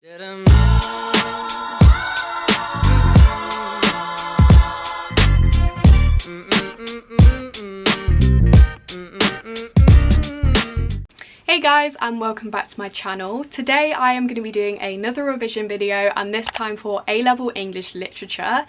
Hey guys, and welcome back to my channel. Today I am going to be doing another revision video, and this time for A-level English literature.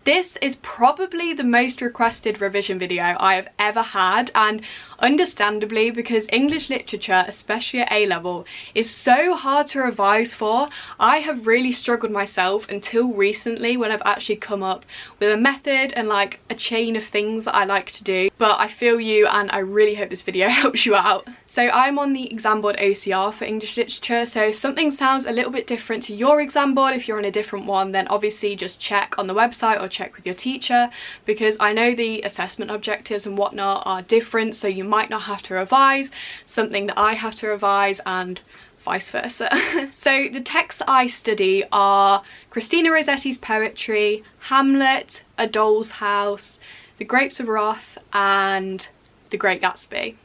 This is probably the most requested revision video I have ever had, and understandably, because English literature, especially at A-level, is so hard to revise for. I have really struggled myself until recently when I've actually come up with a method and like a chain of things that I like to do. But I feel you, and I really hope this video helps you out. So I'm on the exam board OCR for English literature, so if something sounds a little bit different to your exam board, if you're on a different one, then obviously just check on the website or check with your teacher, because I know the assessment objectives and whatnot are different, so you might not have to revise something that I have to revise and vice versa. So the texts that I study are Christina Rossetti's poetry, Hamlet, A Doll's House, The Grapes of Wrath, and The Great Gatsby.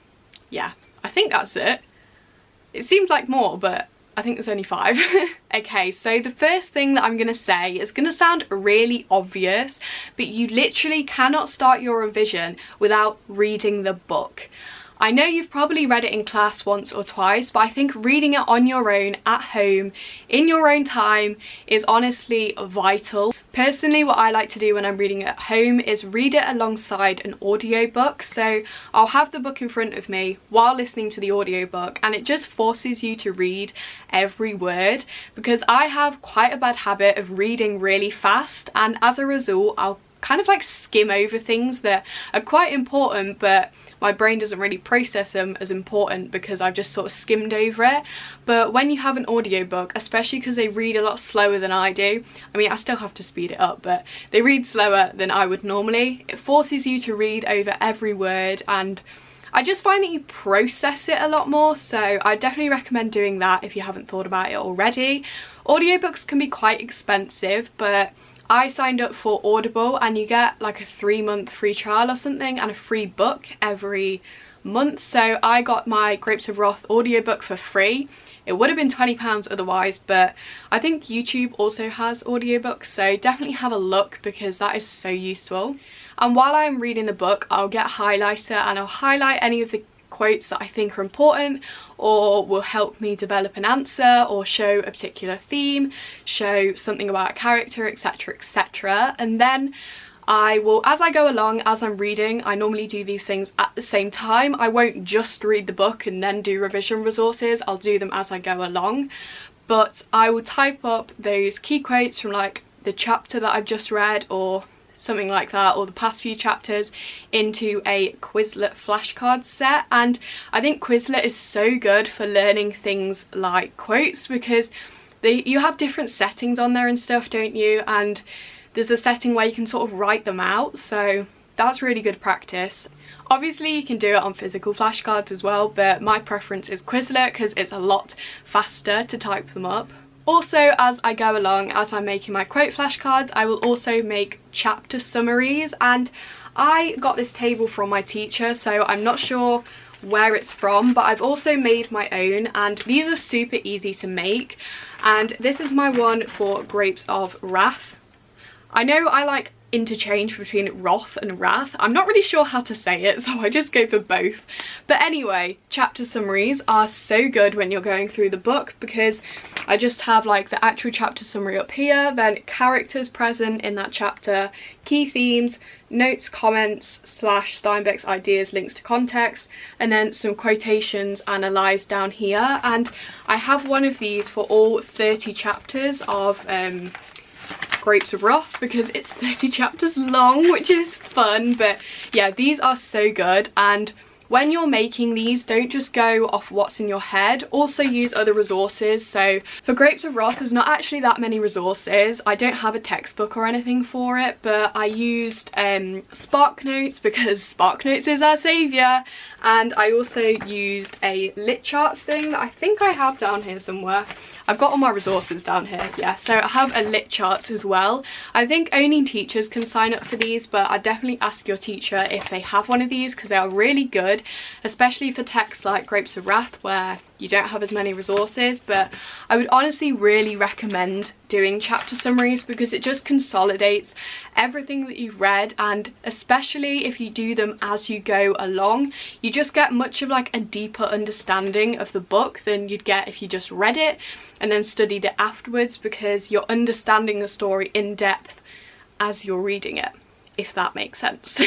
Yeah, I think that's it. It seems like more, but I think there's only 5. Okay, so the first thing that I'm going to say is going to sound really obvious, but you literally cannot start your revision without reading the book. I know you've probably read it in class once or twice, but I think reading it on your own at home in your own time is honestly vital. Personally, what I like to do when I'm reading at home is read it alongside an audiobook. So I'll have the book in front of me while listening to the audiobook, and it just forces you to read every word, because I have quite a bad habit of reading really fast, and as a result I'll kind of like skim over things that are quite important, but my brain doesn't really process them as important because I've just sort of skimmed over it. But when you have an audiobook, especially because they read a lot slower than I do, I mean I still have to speed it up, but they read slower than I would normally, it forces you to read over every word, and I just find that you process it a lot more, so I definitely recommend doing that if you haven't thought about it already. Audiobooks can be quite expensive, but I signed up for Audible, and you get like a 3-month free trial or something and a free book every month. So I got my Grapes of Wrath audiobook for free. It would have been £20 otherwise, but I think YouTube also has audiobooks, so definitely have a look because that is so useful. And while I'm reading the book, I'll get a highlighter and I'll highlight any of the quotes that I think are important or will help me develop an answer or show a particular theme, show something about a character, etc, etc. And then I will, as I go along, as I'm reading, I normally do these things at the same time. I won't just read the book and then do revision resources, I'll do them as I go along. But I will type up those key quotes from like the chapter that I've just read or something like that, or the past few chapters, into a Quizlet flashcard set. And I think Quizlet is so good for learning things like quotes, because you have different settings on there and stuff, don't you? And there's a setting where you can sort of write them out, so that's really good practice. Obviously you can do it on physical flashcards as well, but my preference is Quizlet because it's a lot faster to type them up. Also, as I go along, as I'm making my quote flashcards, I will also make chapter summaries, and I got this table from my teacher, so I'm not sure where it's from, but I've also made my own, and these are super easy to make. And this is my one for Grapes of Wrath. I know I like interchange between Wrath and Wrath. I'm not really sure how to say it, so I just go for both. But anyway, chapter summaries are so good when you're going through the book, because I just have like the actual chapter summary up here, then characters present in that chapter, key themes, notes, comments, / Steinbeck's ideas, links to context, and then some quotations analysed down here. And I have one of these for all 30 chapters of Grapes of Wrath, because it's 30 chapters long, which is fun. But yeah, these are so good, and when you're making these, don't just go off what's in your head, also use other resources. So for Grapes of Wrath, there's not actually that many resources. I don't have a textbook or anything for it, but I used Spark Notes, because Spark Notes is our saviour, and I also used a lit charts thing that I think I have down here somewhere. I've got all my resources down here, yeah, so I have a lit charts as well. I think only teachers can sign up for these, but I'd definitely ask your teacher if they have one of these, because they are really good, especially for texts like Grapes of Wrath, where you don't have as many resources, but I would honestly really recommend doing chapter summaries because it just consolidates everything that you've read, and especially if you do them as you go along, you just get much of like a deeper understanding of the book than you'd get if you just read it and then studied it afterwards, because you're understanding the story in depth as you're reading it, if that makes sense.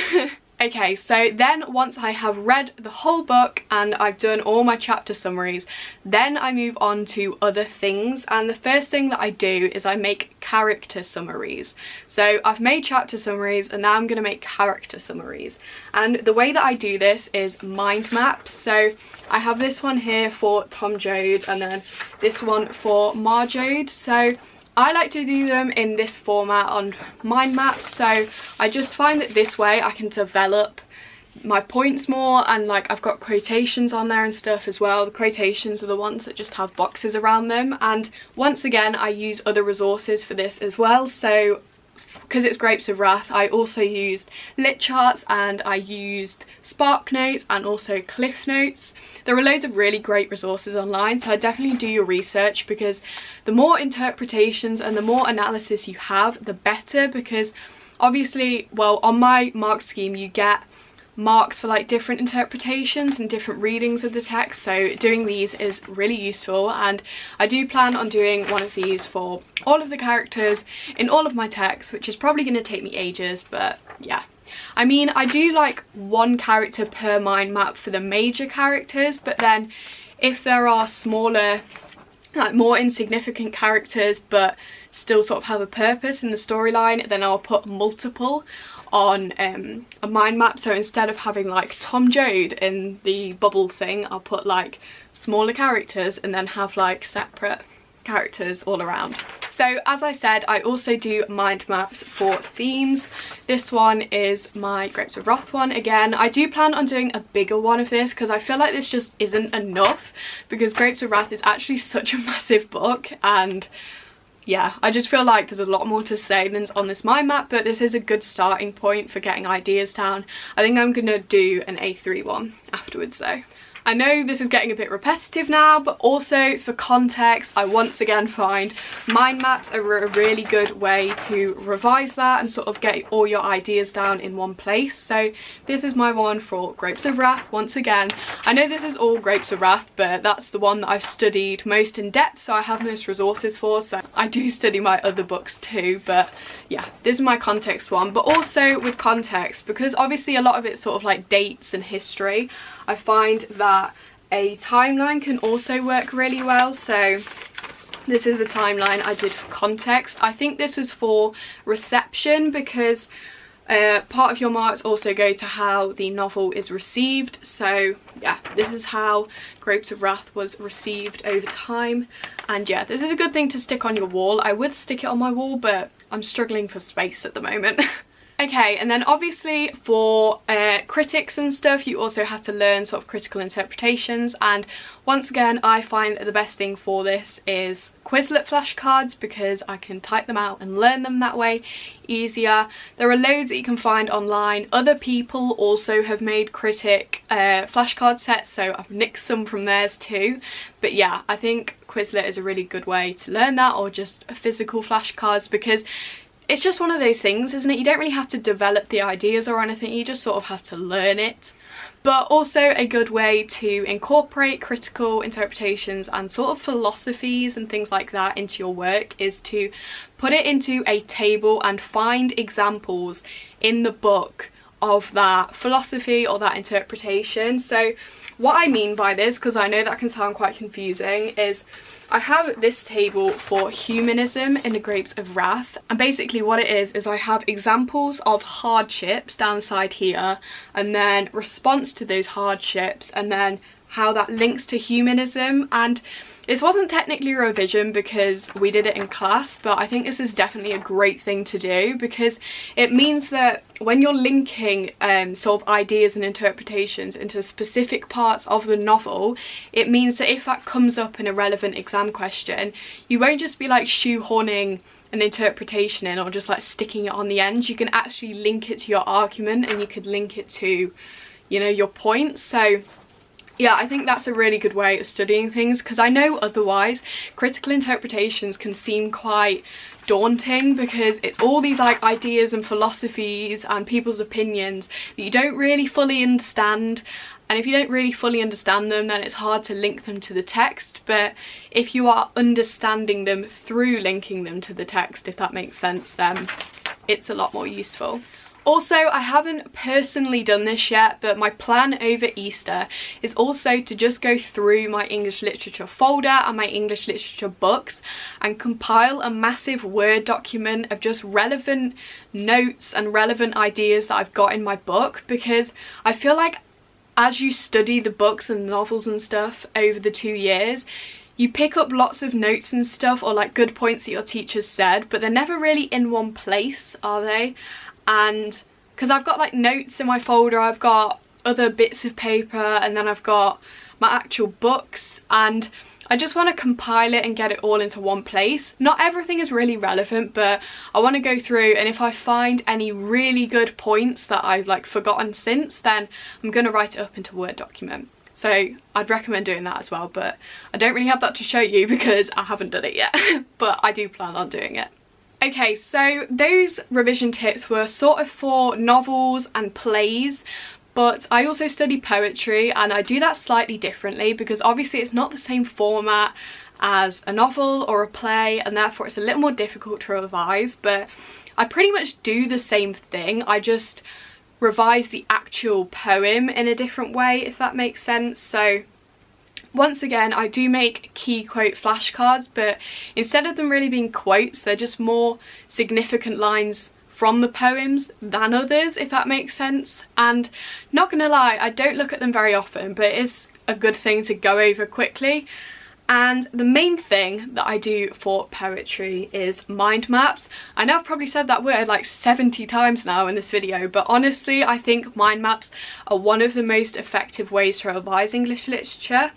Okay, so then once I have read the whole book and I've done all my chapter summaries, then I move on to other things, and the first thing that I do is I make character summaries. So I've made chapter summaries and now I'm going to make character summaries, and the way that I do this is mind maps. So I have this one here for Tom Joad and then this one for Marjoad. So I like to do them in this format on mind maps, so I just find that this way I can develop my points more, and like I've got quotations on there and stuff as well. The quotations are the ones that just have boxes around them, and once again I use other resources for this as well. So because it's Grapes of Wrath, I also used lit charts and I used Spark Notes and also Cliff Notes. There are loads of really great resources online, so I definitely do your research, because the more interpretations and the more analysis you have, the better, because obviously, well, on my mark scheme you get marks for like different interpretations and different readings of the text, so doing these is really useful, and I do plan on doing one of these for all of the characters in all of my texts, which is probably going to take me ages, but yeah. I mean, I do like one character per mind map for the major characters, but then if there are smaller, like more insignificant characters but still sort of have a purpose in the storyline, then I'll put multiple on a mind map. So instead of having like Tom Joad in the bubble thing, I'll put like smaller characters and then have like separate characters all around. So as I said, I also do mind maps for themes. This one is my Grapes of Wrath one again. I do plan on doing a bigger one of this because I feel like this just isn't enough, because Grapes of Wrath is actually such a massive book, and yeah, I just feel like there's a lot more to say than's on this mind map, but this is a good starting point for getting ideas down. I think I'm gonna do an A3 one afterwards though. I know this is getting a bit repetitive now, but also for context, I once again find mind maps are a really good way to revise that and sort of get all your ideas down in one place. So this is my one for Grapes of Wrath. Once again, I know this is all Grapes of Wrath, but that's the one that I've studied most in depth, so I have most resources for. So I do study my other books too, but yeah, this is my context one. But also with context, because obviously a lot of it's sort of like dates and history, I find that a timeline can also work really well. So this is a timeline I did for context. I think this was for reception, because part of your marks also go to how the novel is received. So yeah, this is how Grapes of Wrath was received over time, and yeah, this is a good thing to stick on your wall. I would stick it on my wall, but I'm struggling for space at the moment. Okay, and then obviously for critics and stuff, you also have to learn sort of critical interpretations, and once again I find that the best thing for this is Quizlet flashcards, because I can type them out and learn them that way easier. There are loads that you can find online. Other people also have made critic flashcard sets, so I've nicked some from theirs too, but yeah, I think Quizlet is a really good way to learn that, or just physical flashcards, because it's just one of those things, isn't it? You don't really have to develop the ideas or anything, you just sort of have to learn it. But also a good way to incorporate critical interpretations and sort of philosophies and things like that into your work is to put it into a table and find examples in the book of that philosophy or that interpretation. So what I mean by this, because I know that can sound quite confusing, is I have this table for humanism in the Grapes of Wrath, and basically what it is I have examples of hardships down the side here, and then response to those hardships, and then how that links to humanism. And this wasn't technically a revision because we did it in class, but I think this is definitely a great thing to do, because it means that when you're linking sort of ideas and interpretations into specific parts of the novel, it means that if that comes up in a relevant exam question, you won't just be like shoehorning an interpretation in or just like sticking it on the end. You can actually link it to your argument, and you could link it to, you know, your points. So yeah, I think that's a really good way of studying things, because I know otherwise critical interpretations can seem quite daunting because it's all these like ideas and philosophies and people's opinions that you don't really fully understand. And if you don't really fully understand them, then it's hard to link them to the text. But if you are understanding them through linking them to the text, if that makes sense, then it's a lot more useful. Also, I haven't personally done this yet, but my plan over Easter is also to just go through my English literature folder and my English literature books and compile a massive Word document of just relevant notes and relevant ideas that I've got in my book, because I feel like as you study the books and novels and stuff over the 2 years, you pick up lots of notes and stuff, or like good points that your teachers said, but they're never really in one place, are they? And because I've got like notes in my folder, I've got other bits of paper, and then I've got my actual books, and I just want to compile it and get it all into one place. Not everything is really relevant, but I want to go through, and if I find any really good points that I've like forgotten since, then I'm going to write it up into a Word document. So I'd recommend doing that as well, but I don't really have that to show you because I haven't done it yet, but I do plan on doing it. Okay, so those revision tips were sort of for novels and plays, but I also study poetry, and I do that slightly differently because obviously it's not the same format as a novel or a play, and therefore it's a little more difficult to revise, but I pretty much do the same thing. I just revise the actual poem in a different way, if that makes sense. So once again, I do make key quote flashcards, but instead of them really being quotes, they're just more significant lines from the poems than others, if that makes sense. And not gonna lie, I don't look at them very often, but it is a good thing to go over quickly. And the main thing that I do for poetry is mind maps. I know I've probably said that word like 70 times now in this video, but honestly I think mind maps are one of the most effective ways to revise English literature.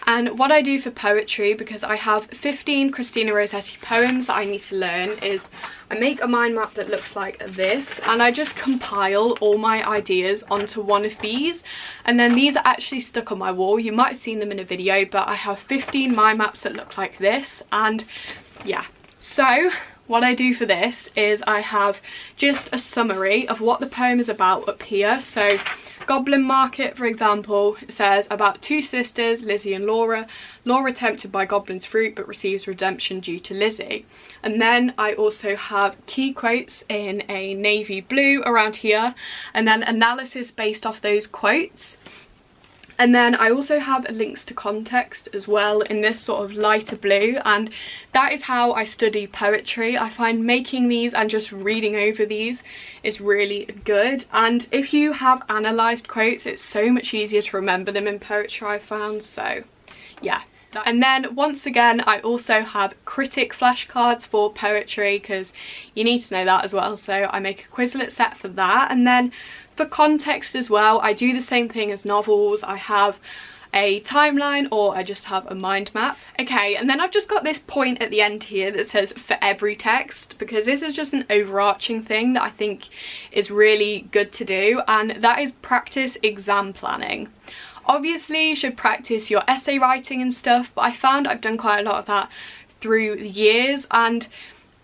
And what I do for poetry, because I have 15 Christina Rossetti poems that I need to learn, is I make a mind map that looks like this, and I just compile all my ideas onto one of these, and then these are actually stuck on my wall. You might have seen them in a video, but I have 15 mind maps that look like this, and yeah. So what I do for this is I have just a summary of what the poem is about up here. So Goblin Market, for example, says about two sisters, Lizzie and Laura. Laura tempted by goblin's fruit but receives redemption due to Lizzie. And then I also have key quotes in a navy blue around here, and then analysis based off those quotes. And then I also have links to context as well in this sort of lighter blue, and that is how I study poetry. I find making these and just reading over these is really good, and if you have analysed quotes, it's so much easier to remember them in poetry, I found. So yeah. And then once again, I also have critic flashcards for poetry because you need to know that as well, so I make a Quizlet set for that. And then for context as well, I do the same thing as novels. I have a timeline, or I just have a mind map. Okay, and then I've just got this point at the end here that says for every text, because this is just an overarching thing that I think is really good to do, and that is practice exam planning. Obviously you should practice your essay writing and stuff, but I found I've done quite a lot of that through the years, and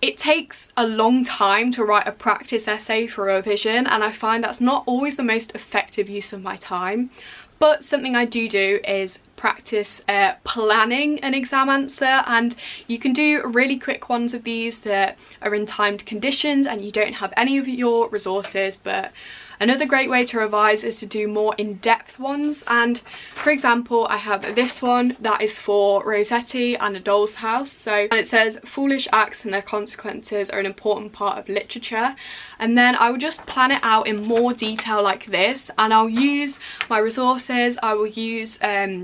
it takes a long time to write a practice essay for a revision, and I find that's not always the most effective use of my time. But something I do is practice planning an exam answer, and you can do really quick ones of these that are in timed conditions and you don't have any of your resources. But another great way to revise is to do more in-depth ones, and for example I have this one that is for Rossetti and A Doll's House. So, and it says foolish acts and their consequences are an important part of literature, and then I will just plan it out in more detail like this, and I'll use my resources, I will use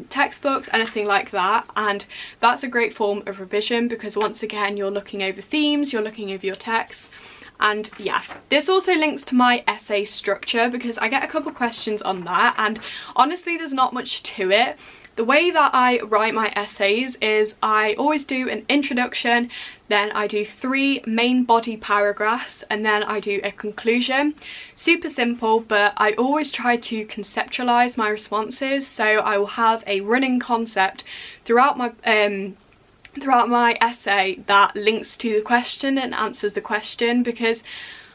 textbooks, anything like that, and that's a great form of revision because once again you're looking over themes, you're looking over your text. And yeah, this also links to my essay structure because I get a couple questions on that, and honestly there's not much to it. the way that I write my essays is I always do an introduction, then I do 3 main body paragraphs, and then I do a conclusion. Super simple, but I always try to conceptualize my responses, so I will have a running concept throughout my essay that links to the question and answers the question, because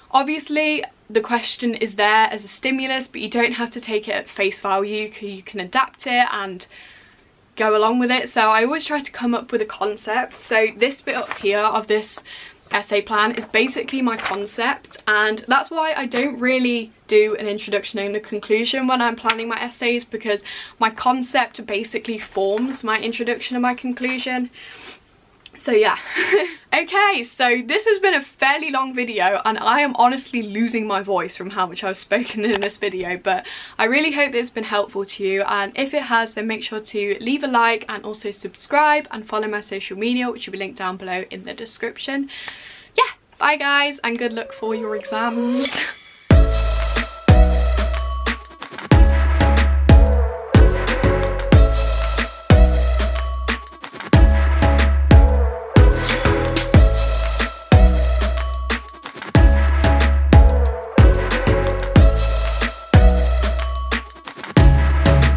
obviously the question is there as a stimulus, but you don't have to take it at face value. You can adapt it and go along with it. So I always try to come up with a concept. So this bit up here of this essay plan is basically my concept, and that's why I don't really do an introduction and a conclusion when I'm planning my essays, because my concept basically forms my introduction and my conclusion. So yeah. Okay, so this has been a fairly long video, and I am honestly losing my voice from how much I've spoken in this video, but I really hope that it's been helpful to you, and if it has, then make sure to leave a like and also subscribe and follow my social media, which will be linked down below in the description. Yeah, bye guys, and good luck for your exams.